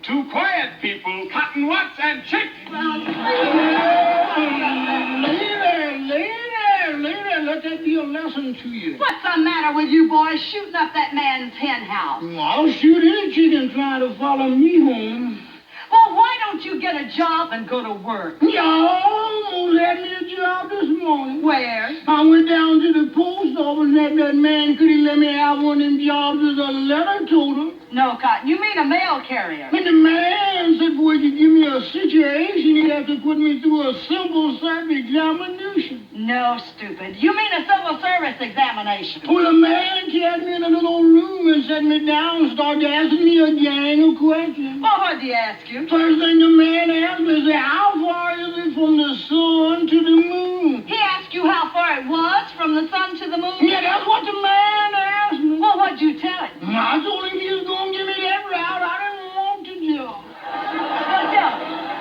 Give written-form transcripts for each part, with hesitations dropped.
Two quiet people, Cotton Watts and Chick. Lady, let that be a lesson to you. What's the matter with you boys shooting up that man's hen house? I'll shoot any chicken trying to follow me home. Well, why don't you get a job and go to work? Yeah, I almost had me a job this morning. Where? I went down to the post office and asked that man could he let me have one of them jobs as a letter toter. No, Cotton, you mean a mail carrier. And the man said, boy, you give me a situation, he'd have to put me through a simple self examination. No, stupid. You mean a civil service examination. Well, the man carried me in a little room and set me down and started asking me a gang of questions. Well, what did he ask you? First thing the man asked me is, how far is it from the sun to the moon? He asked you how far it was from the sun to the moon? Yeah, that's what the man asked me. Well, what'd you tell him? I told him he was going to give me that route. I didn't want to do. Well, Joe,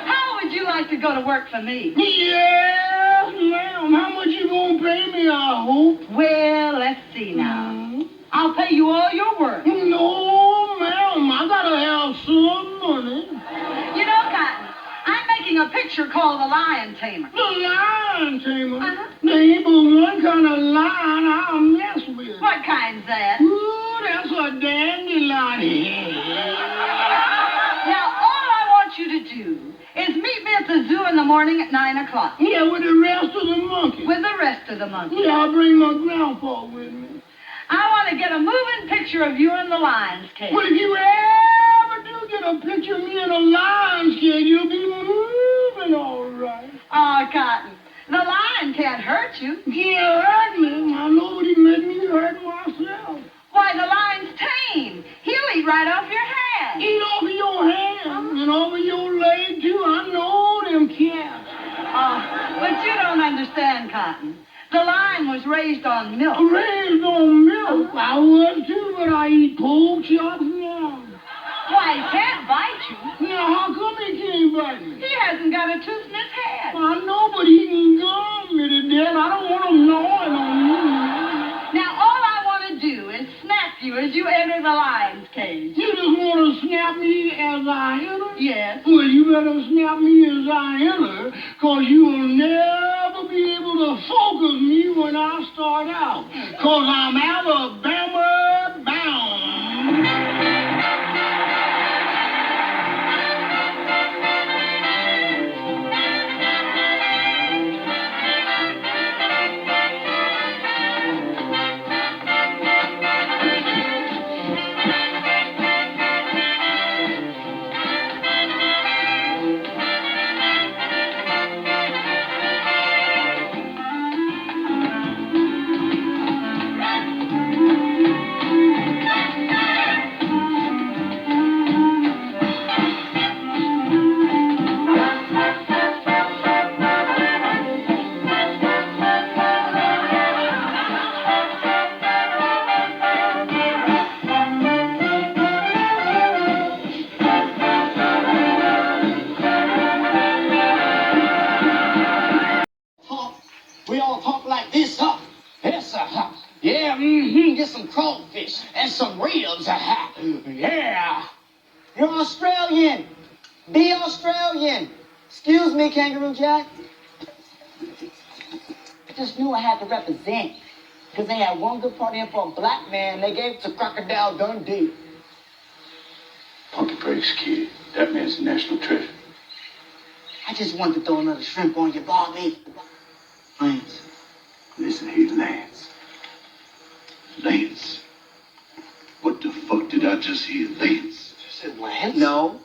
how would you like to go to work for me? Yes, ma'am. How much you going to pay me, I hope? Well, let's see now. I'll pay you all your work. No, ma'am. I got to have some money. You know, Cotton, I'm making a picture called The Lion Tamer. The lion tamer? Uh-huh. There ain't but one kind of lion I'll mess with. What kind's that? Ooh, that's a dandelion. Now, all I want you to do is meet me at the zoo in the morning at 9 o'clock. Yeah, with the rest of the monkeys. With the rest of the monkeys. Yeah, I'll bring my grandpa with me. I want to get a moving picture of you in the lion's cage. Well, if you ever do get a picture of me in a lion's cage, you'll be moving all right. Oh, Cotton, the lion can't hurt you. He hurt me. I know what he made me hurt myself. Why, the lion's tame. He'll eat right off your hand. Eat off of your hand and over your leg, too. I know them cats. Oh, but you don't understand, Cotton. The lion was raised on milk. Raised on milk? I was, too, but I eat pork chops now. Why, he can't bite you. Now, how come he can't bite me? He hasn't got a tooth in his head. I know, but he can gum me to death. I don't want him gnawing on me. Now, all I want to do is snap you as you enter the lion's cage. You just want to snap me as I enter? Yes. Well, you better snap me as I enter, because you will never be able to focus me when I start out, because I'm Alabama bound. We all talk like this, huh? Yes, huh? Yeah, get some crawfish and some ribs, yeah. You're Australian. Be Australian. Excuse me, Kangaroo Jack. I just knew I had to represent. Because they had one good part in for a black man. They gave it to Crocodile Dundee. Pump the brakes, kid. That man's a national treasure. I just wanted to throw another shrimp on your Barbie. Lance. Listen here, Lance. Lance. What the fuck did I just hear, Lance? You said Lance? No.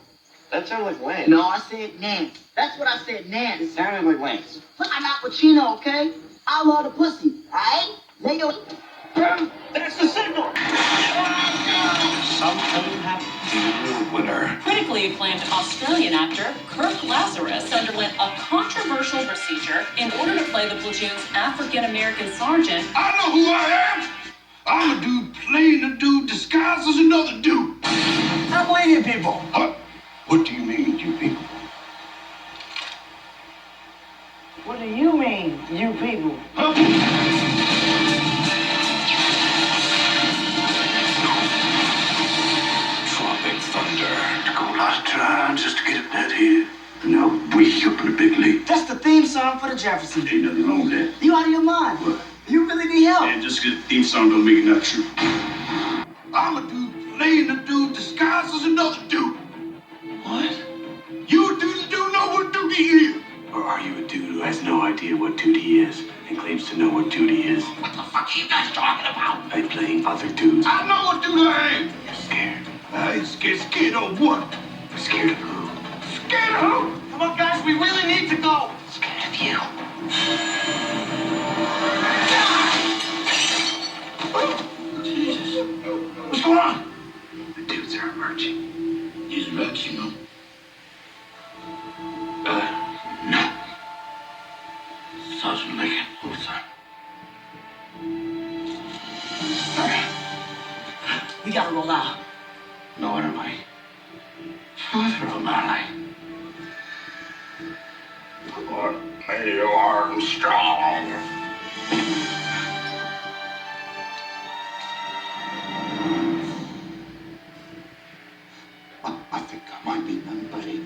That sounded like Lance. No, I said Nance. That's what I said, Nance. It sounded like Lance. Look, I'm Al Pacino, okay? I love the pussy, alright? They go... That's the signal! Something happened. Winner. Critically acclaimed Australian actor Kirk Lazarus underwent a controversial procedure in order to play the platoon's African-American sergeant. I know who I am. I'm a dude playing a dude disguised as another dude. I believe you people. What do you mean, you people? What do you mean, you people? Tropic thunder. lot of trying just to get a pet here. And now we up in a big league. That's the theme song for the Jeffersons. Ain't nothing wrong with that. You out of your mind. What? You really need help. Yeah, just because the theme song don't make it not true. I'm a dude playing a dude disguised as another dude. What? You a dude that don't know what duty is. Or are you a dude who has no idea what dude he is and claims to know what dude he is? What the fuck are you guys talking about? By playing other dudes. I know what dude I am. You're scared. I ain't scared. Scared of what? You're scared of who? Scared of who? Come on, guys, we really need to go. Scared of you. Jesus. What's going on? The dudes are emerging. He's emerging, huh? No. Sergeant Lincoln. Who's that? We gotta roll out. Nor am I. Father O'Malley. Lord, may you are strong. I think I might be done, buddy.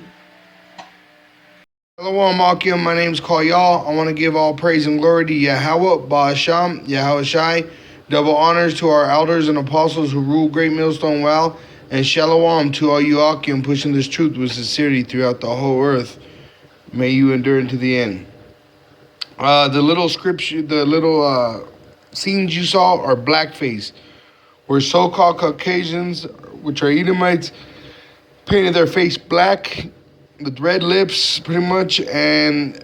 Hello, Akim. My name's Y'all. I want to give all praise and glory to Yahawah, bahasham, Yahawashi. Double honors to our elders and apostles who rule Great Millstone well, and shalom to all you Akim pushing this truth with sincerity throughout the whole earth. May you endure into the end. The little scripture, the little scenes you saw are blackface, where so-called Caucasians, which are Edomites, painted their face black with red lips, pretty much, and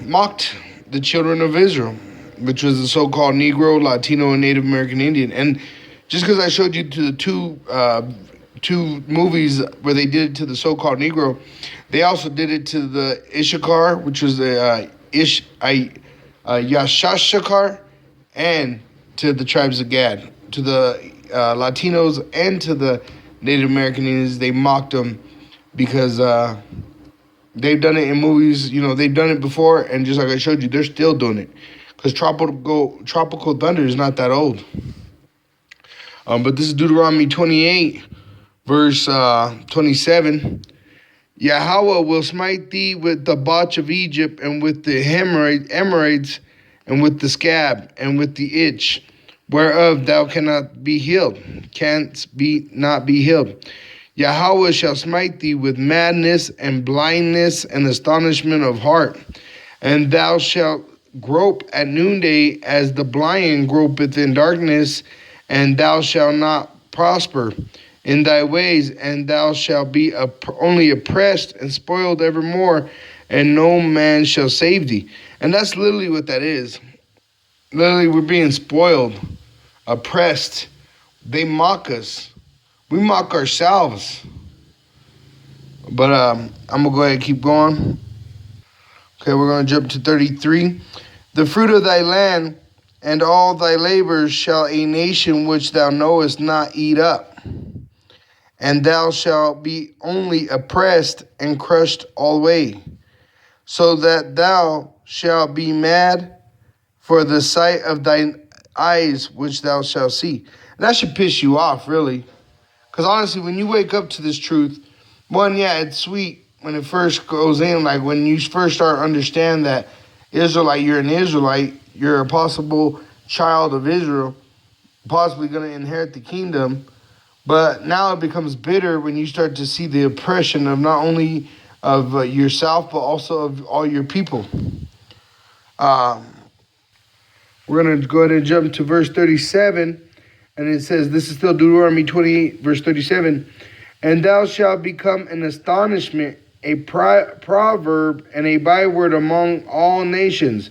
mocked the children of Israel, which was the so-called Negro, Latino, and Native American Indian. And just because I showed you to the two movies where they did it to the so-called Negro, they also did it to the Issachar, which was the Yashashakar, and to the tribes of Gad, to the Latinos and to the Native American Indians. They mocked them because they've done it in movies. You know, they've done it before, and just like I showed you, they're still doing it. Because Tropical Thunder is not that old. But this is Deuteronomy 28, verse 27. Yahawah will smite thee with the botch of Egypt, and with the hemorrhoids, and with the scab, and with the itch, whereof thou canst be healed. Yahawah shall smite thee with madness and blindness and astonishment of heart, and thou shalt grope at noonday as the blind gropeth in darkness, and thou shalt not prosper in thy ways, and thou shalt be only oppressed and spoiled evermore, and no man shall save thee. And that's literally what that is. Literally, we're being spoiled, oppressed. They mock us. We mock ourselves. But I'm going to go ahead and keep going. Okay, we're going to jump to 33. The fruit of thy land and all thy labors shall a nation which thou knowest not eat up. And thou shalt be only oppressed and crushed alway, so that thou shalt be mad for the sight of thine eyes which thou shalt see. And that should piss you off, really. Because honestly, when you wake up to this truth, one, yeah, it's sweet when it first goes in, like when you first start understand that Israelite, you're an Israelite, you're a possible child of Israel, possibly going to inherit the kingdom. But now it becomes bitter when you start to see the oppression of not only of yourself, but also of all your people. We're going to go ahead and jump to verse 37. And it says, this is still Deuteronomy 28, verse 37. And thou shalt become an astonishment, a proverb, and a byword among all nations,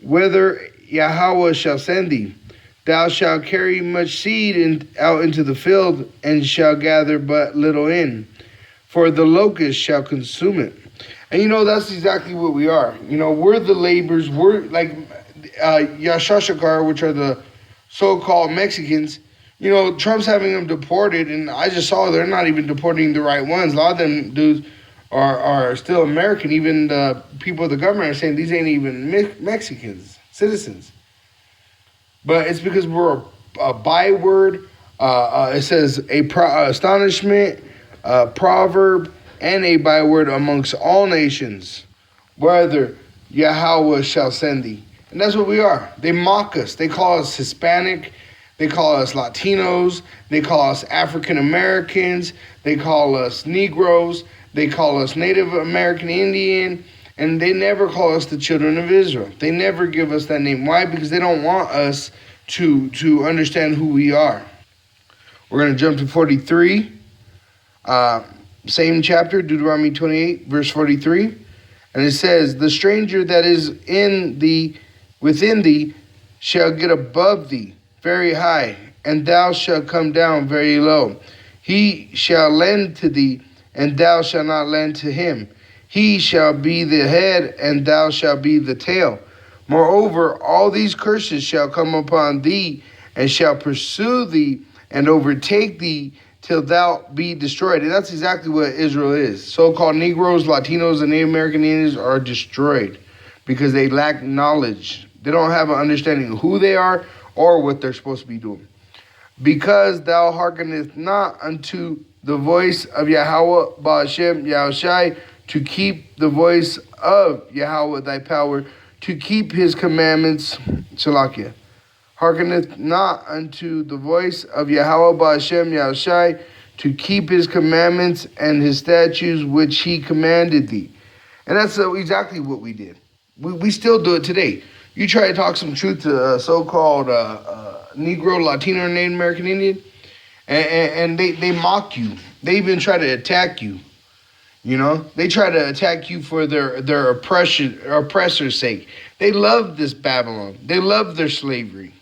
whither Yahawah shall send thee. Thou shalt carry much seed out into the field, and shall gather but little in, for the locust shall consume it. And that's exactly what we are. We're the laborers. We're like Yashashakar, which are the so-called Mexicans. Trump's having them deported, and I just saw they're not even deporting the right ones. A lot of them dudes are still American. Even the people of the government are saying these ain't even Mexicans, citizens. But it's because we're a byword. It says astonishment, proverb and a byword amongst all nations, whether Yahawah shall send thee. And that's what we are. They mock us. They call us Hispanic. They call us Latinos. They call us African Americans. They call us Negroes. They call us Native American Indian. And they never call us the children of Israel. They never give us that name. Why? Because they don't want us to understand who we are. We're going to jump to 43. Same chapter, Deuteronomy 28, verse 43. And it says, the stranger that is within thee shall get above thee very high, and thou shalt come down very low. He shall lend to thee, and thou shalt not lend to him. He shall be the head, and thou shalt be the tail. Moreover, all these curses shall come upon thee, and shall pursue thee, and overtake thee, till thou be destroyed. And that's exactly what Israel is. So-called Negroes, Latinos, and Native American Indians are destroyed because they lack knowledge. They don't have an understanding of who they are or what they're supposed to be doing. Because thou hearkenest not unto the voice of Yahawah, bahasham, Yahawashi, to keep the voice of Yahawah thy power, to keep his commandments, Salakia. Hearkeneth not unto the voice of Yahawah, bahasham, Yahawashi, to keep his commandments and his statutes which he commanded thee. And that's exactly what we did. We still do it today. You try to talk some truth to so-called Negro, Latino, and Native American Indian, and they mock you. They even try to attack you. You know, they try to attack you for their oppressor's sake. They love this Babylon. They love their slavery.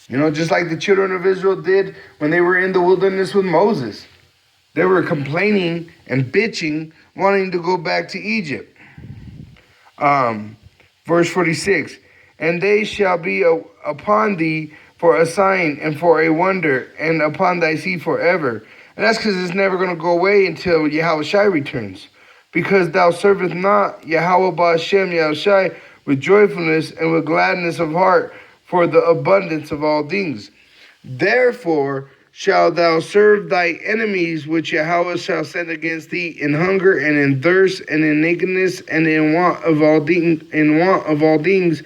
You know, just like the children of Israel did when they were in the wilderness with Moses. They were complaining and bitching, wanting to go back to Egypt. Verse 46, and they shall be upon thee for a sign and for a wonder, and upon thy seed forever. And that's because it's never going to go away until Yahawashi returns. Because thou servest not Yahawah, bahasham, Yahawashi with joyfulness and with gladness of heart for the abundance of all things. Therefore shalt thou serve thy enemies which Yahawah shall send against thee in hunger and in thirst and in nakedness and in want of all things,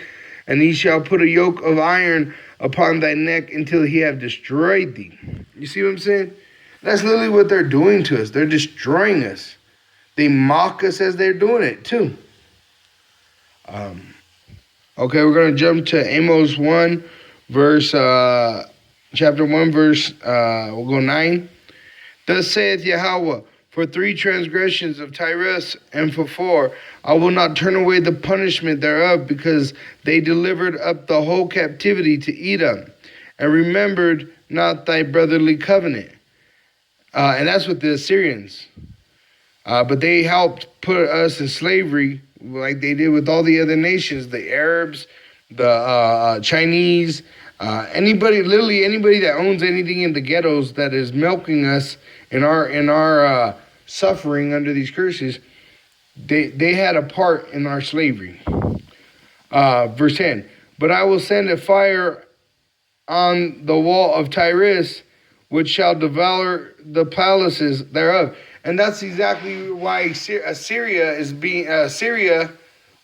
and he shall put a yoke of iron upon thy neck until he have destroyed thee. You see what I'm saying? That's literally what they're doing to us. They're destroying us. They mock us as they're doing it too. Okay, we're going to jump to Amos 1, verse, chapter 1, verse, we'll go 9. Thus saith Yahawah, for 3 transgressions of Tyrus and for 4, I will not turn away the punishment thereof, because they delivered up the whole captivity to Edom, and remembered not thy brotherly covenant. And that's with the Assyrians. But they helped put us in slavery like they did with all the other nations, the Arabs, the Chinese, anybody that owns anything in the ghettos that is milking us in our suffering under these curses. They had a part in our slavery. Verse 10, but I will send a fire on the wall of Tyrus, which shall devour the palaces thereof. And that's exactly why Syria,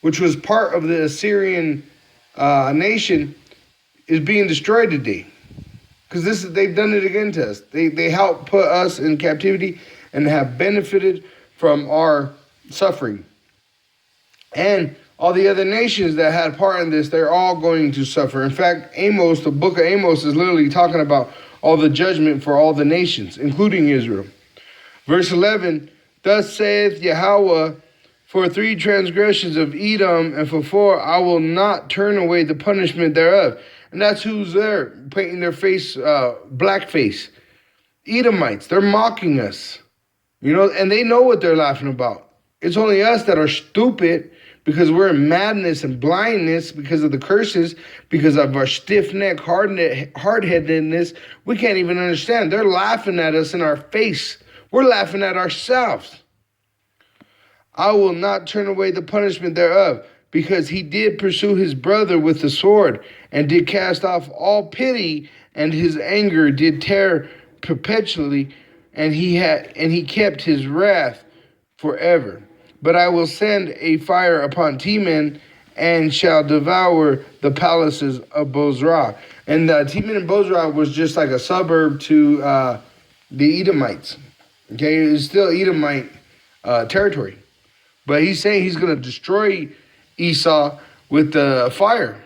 which was part of the Assyrian nation, is being destroyed today. Because they've done it again to us. They helped put us in captivity and have benefited from our suffering. And all the other nations that had part in this, they're all going to suffer. In fact, Amos, the book of Amos, is literally talking about all the judgment for all the nations, including Israel. Verse 11, thus saith Yahawah, for 3 transgressions of Edom, and for 4, I will not turn away the punishment thereof. And that's who's there, painting their face, blackface. Edomites, they're mocking us. You know, and they know what they're laughing about. It's only us that are stupid because we're in madness and blindness because of the curses, because of our stiff-neck, hard-headedness. We can't even understand. They're laughing at us in our face. We're laughing at ourselves. I will not turn away the punishment thereof, because he did pursue his brother with the sword, and did cast off all pity, and his anger did tear perpetually. and he kept his wrath forever. But I will send a fire upon Teman, and shall devour the palaces of Bozrah. And Teman and Bozrah was just like a suburb to the Edomites. Okay, it was still Edomite territory. But he's saying he's going to destroy Esau with the fire.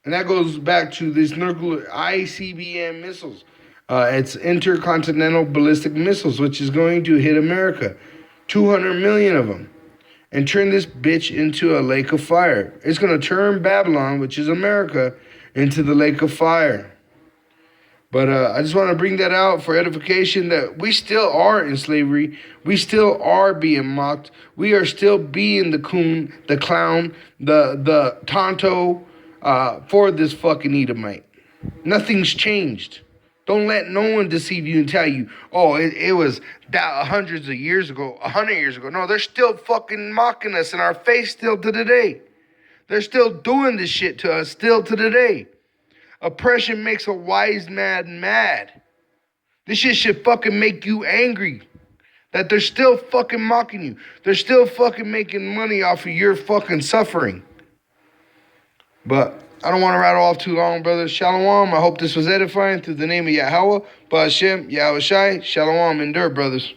And that goes back to this nuclear ICBM missiles. It's intercontinental ballistic missiles, which is going to hit America. 200 million of them. And turn this bitch into a lake of fire. It's going to turn Babylon, which is America, into the lake of fire. But I just want to bring that out for edification that we still are in slavery. We still are being mocked. We are still being the coon, the clown, the tonto for this fucking Edomite. Nothing's changed. Don't let no one deceive you and tell you, oh, it was that hundreds of years ago, 100 years ago. No, they're still fucking mocking us in our face still to today. They're still doing this shit to us still to today. Oppression makes a wise man mad. This shit should fucking make you angry. That they're still fucking mocking you. They're still fucking making money off of your fucking suffering. But I don't want to rattle off too long, brothers. Shalom. I hope this was edifying through the name of Yahawah, bahasham, Yahawashi. Shalom. Endure, brothers.